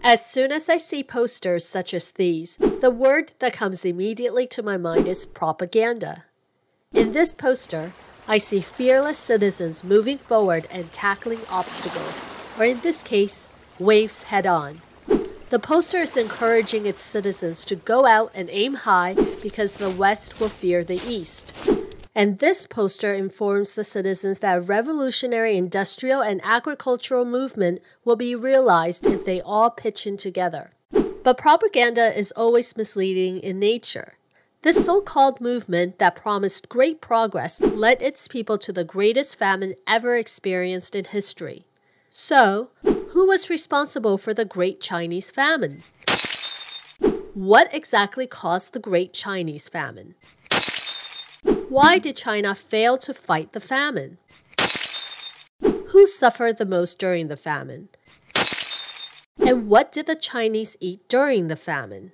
As soon as I see posters such as these, the word that comes immediately to my mind is propaganda. In this poster, I see fearless citizens moving forward and tackling obstacles, or in this case, waves head-on. The poster is encouraging its citizens to go out and aim high because the West will fear the East. And this poster informs the citizens that a revolutionary industrial and agricultural movement will be realized if they all pitch in together. But propaganda is always misleading in nature. This so-called movement that promised great progress led its people to the greatest famine ever experienced in history. So, who was responsible for the Great Chinese Famine? What exactly caused the Great Chinese Famine? Why did China fail to fight the famine? Who suffered the most during the famine? And what did the Chinese eat during the famine?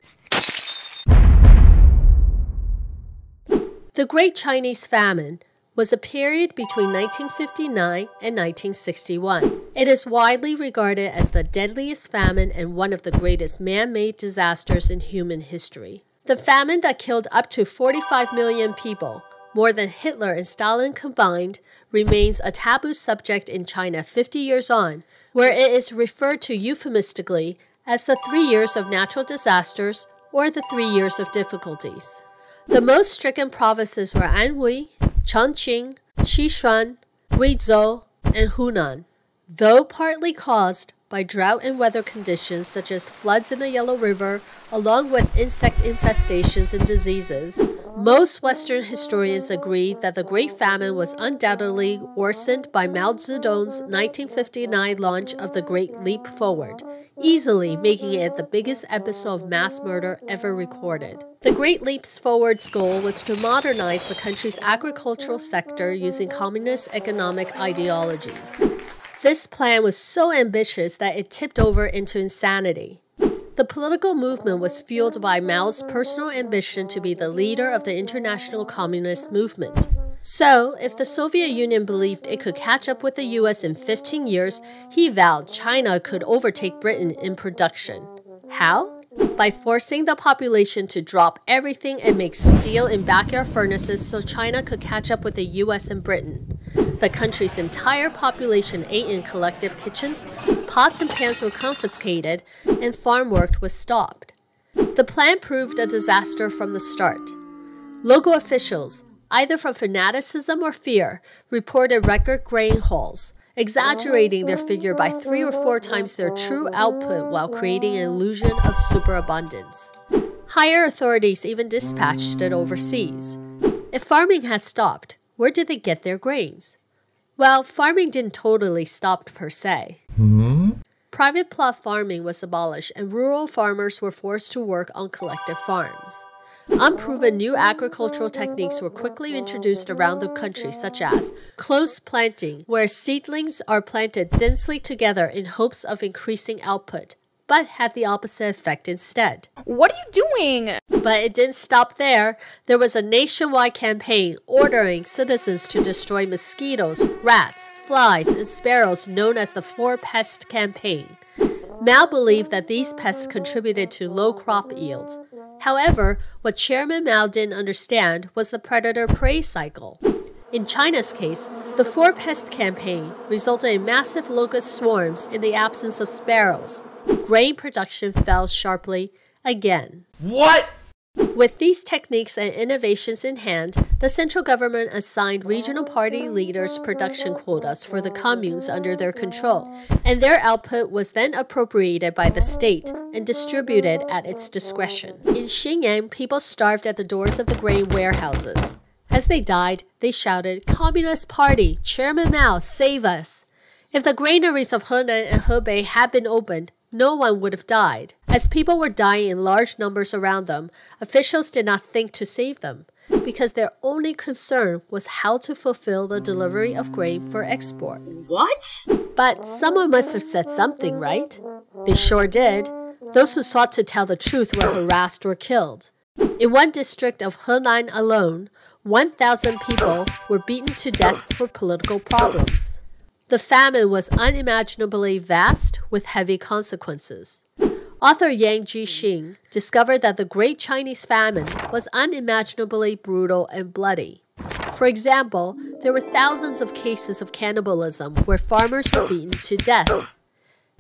The Great Chinese Famine was a period between 1959 and 1961. It is widely regarded as the deadliest famine and one of the greatest man-made disasters in human history. The famine that killed up to 45 million people, more than Hitler and Stalin combined, remains a taboo subject in China 50 years on, where it is referred to euphemistically as the 3 years of natural disasters or the 3 years of difficulties. The most stricken provinces were Anhui, Chongqing, Sichuan, Guizhou, and Hunan. Though partly caused by drought and weather conditions such as floods in the Yellow River, along with insect infestations and diseases, most Western historians agree that the Great Famine was undoubtedly worsened by Mao Zedong's 1959 launch of the Great Leap Forward, easily making it the biggest episode of mass murder ever recorded. The Great Leap Forward's goal was to modernize the country's agricultural sector using communist economic ideologies. This plan was so ambitious that it tipped over into insanity. The political movement was fueled by Mao's personal ambition to be the leader of the international communist movement. So, if the Soviet Union believed it could catch up with the US in 15 years, he vowed China could overtake Britain in production. How? By forcing the population to drop everything and make steel in backyard furnaces so China could catch up with the US and Britain. The country's entire population ate in collective kitchens, pots and pans were confiscated, and farm work was stopped. The plan proved a disaster from the start. Local officials, either from fanaticism or fear, reported record grain hauls, exaggerating their figure by 3 or 4 times their true output while creating an illusion of superabundance. Higher authorities even dispatched it overseas. If farming had stopped, where did they get their grains? Well, farming didn't totally stop per se. Private plot farming was abolished and rural farmers were forced to work on collective farms. Unproven new agricultural techniques were quickly introduced around the country, such as close planting, where seedlings are planted densely together in hopes of increasing output, but had the opposite effect instead. What are you doing? But it didn't stop there. There was a nationwide campaign ordering citizens to destroy mosquitoes, rats, flies, and sparrows known as the Four Pest Campaign. Mao believed that these pests contributed to low crop yields. However, what Chairman Mao didn't understand was the predator-prey cycle. In China's case, the Four Pest Campaign resulted in massive locust swarms in the absence of sparrows. Grain production fell sharply again. What? With these techniques and innovations in hand, the central government assigned regional party leaders production quotas for the communes under their control, and their output was then appropriated by the state and distributed at its discretion. In Xinyang, people starved at the doors of the grain warehouses. As they died, they shouted, "Communist Party, Chairman Mao, save us!" If the granaries of Henan and Hebei had been opened, no one would have died. As people were dying in large numbers around them, officials did not think to save them, because their only concern was how to fulfill the delivery of grain for export. What? But someone must have said something, right? They sure did. Those who sought to tell the truth were harassed or killed. In one district of Henan alone, 1,000 people were beaten to death for political problems. The famine was unimaginably vast with heavy consequences. Author Yang Jixing discovered that the Great Chinese Famine was unimaginably brutal and bloody. For example, there were thousands of cases of cannibalism where farmers were beaten to death.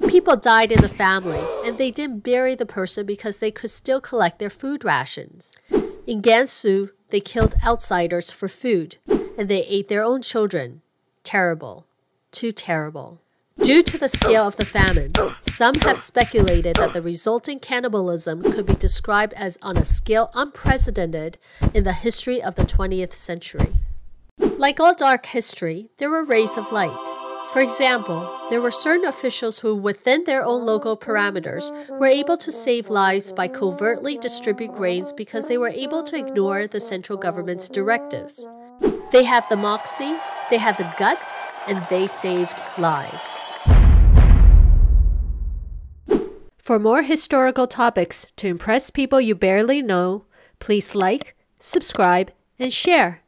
People died in the family, and they didn't bury the person because they could still collect their food rations. In Gansu, they killed outsiders for food, and they ate their own children. Terrible. Too terrible. Due to the scale of the famine, some have speculated that the resulting cannibalism could be described as on a scale unprecedented in the history of the 20th century. Like all dark history, there were rays of light. For example, there were certain officials who, within their own local parameters, were able to save lives by covertly distribute grains because they were able to ignore the central government's directives. They had the moxie, they had the guts, and they saved lives. For more historical topics to impress people you barely know, please like, subscribe, and share.